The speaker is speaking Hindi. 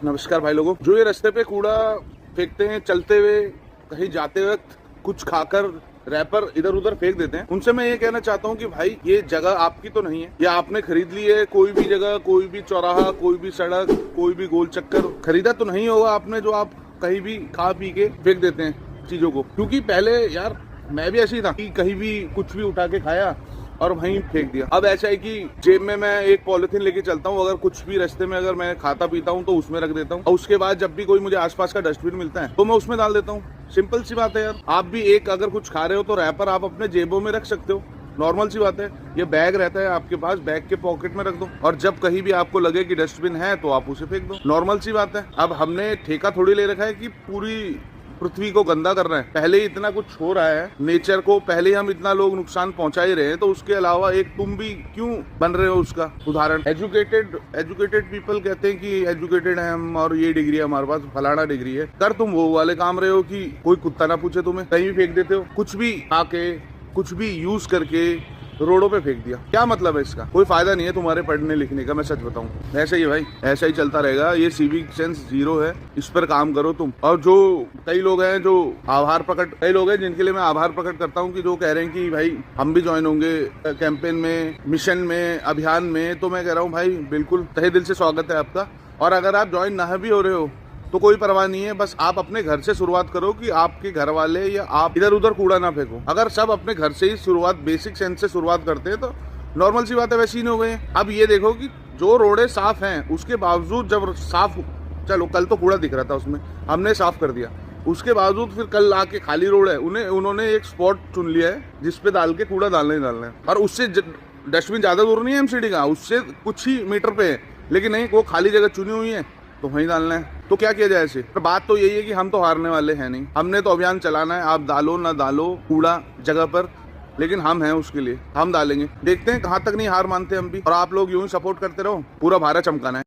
नमस्कार भाई लोगों। जो ये रास्ते पे कूड़ा फेंकते हैं चलते हुए, कहीं जाते वक्त कुछ खाकर रैपर इधर उधर फेंक देते हैं, उनसे मैं ये कहना चाहता हूँ कि भाई ये जगह आपकी तो नहीं है, या आपने खरीद ली है। कोई भी जगह, कोई भी चौराहा, कोई भी सड़क, कोई भी गोल चक्कर खरीदा तो नहीं होगा आपने, जो आप कहीं भी खा पी के फेंक देते हैं चीजों को। क्योंकि पहले यार मैं भी ऐसे ही था कि कहीं भी कुछ भी उठा के खाया और वहीं फेंक दिया। अब ऐसा है कि जेब में मैं एक पॉलिथीन लेके चलता हूँ, अगर कुछ भी रास्ते में अगर मैं खाता पीता हूँ तो उसमें रख देता हूँ, और उसके बाद जब भी कोई मुझे आसपास का डस्टबिन मिलता है तो मैं उसमें डाल देता हूँ। सिंपल सी बात है यार। आप भी एक अगर कुछ खा रहे हो तो रैपर आप अपने जेबों में रख सकते हो, नॉर्मल सी बात है। ये बैग रहता है आपके पास, बैग के पॉकेट में रख दो, और जब कहीं भी आपको लगे कि डस्टबिन है तो आप उसे फेंक दो, नॉर्मल सी बात है। अब हमने ठेका थोड़ी ले रखा है कि पूरी पृथ्वी को गंदा कर रहे हैं। पहले ही इतना कुछ हो रहा है नेचर को, पहले ही हम इतना लोग नुकसान पहुंचा ही रहे हैं, तो उसके अलावा एक तुम भी क्यों बन रहे हो उसका उदाहरण। एजुकेटेड पीपल कहते हैं कि एजुकेटेड है हम और ये डिग्री है हमारे पास, फलाना डिग्री है। कर तुम वो वाले काम रहे हो कि कोई कुत्ता ना पूछे तुम्हें, कहीं भी फेंक देते हो। कुछ भी आके कुछ भी यूज करके रोडों पे फेंक दिया, क्या मतलब है इसका? कोई फायदा नहीं है तुम्हारे पढ़ने लिखने का, मैं सच बताऊं। ऐसा ही है भाई, ऐसा ही चलता रहेगा। ये सिविक सेंस जीरो है, इस पर काम करो तुम। और जो कई लोग हैं जो कई लोग हैं जिनके लिए मैं आभार प्रकट करता हूं कि जो कह रहे हैं कि भाई हम भी ज्वाइन होंगे कैंपेन में, मिशन में, अभियान में, तो मैं कह रहा हूँ भाई बिल्कुल तहे दिल से स्वागत है आपका। और अगर आप ज्वाइन ना भी हो रहे हो तो कोई परवाह नहीं है, बस आप अपने घर से शुरुआत करो कि आपके घर वाले या आप इधर उधर कूड़ा ना फेंको। अगर सब अपने घर से ही शुरुआत, बेसिक सेंस से शुरुआत करते हैं तो नॉर्मल सी बात है, वैसे ही नहीं हो गए। अब ये देखो कि जो रोडें साफ हैं उसके बावजूद, जब साफ, चलो कल तो कूड़ा दिख रहा था उसमें, हमने साफ कर दिया, उसके बावजूद फिर कल आके खाली रोड है, उन्होंने एक स्पॉट चुन लिया है जिसपे डाल के कूड़ा डालना ही डालना है। और उससे डस्टबिन ज्यादा दूर नहीं है एमसीडी का, उससे कुछ ही मीटर पे है, लेकिन नहीं, वो खाली जगह चुनी हुई है तो वहीं डालना है। तो क्या किया जाए ऐसे? तो बात तो यही है कि हम तो हारने वाले हैं नहीं, हमने तो अभियान चलाना है। आप डालो ना डालो कूड़ा जगह पर, लेकिन हम हैं उसके लिए, हम डालेंगे। देखते हैं कहाँ तक नहीं हार मानते हम भी। और आप लोग यूं ही सपोर्ट करते रहो, पूरा भारत चमकाना है।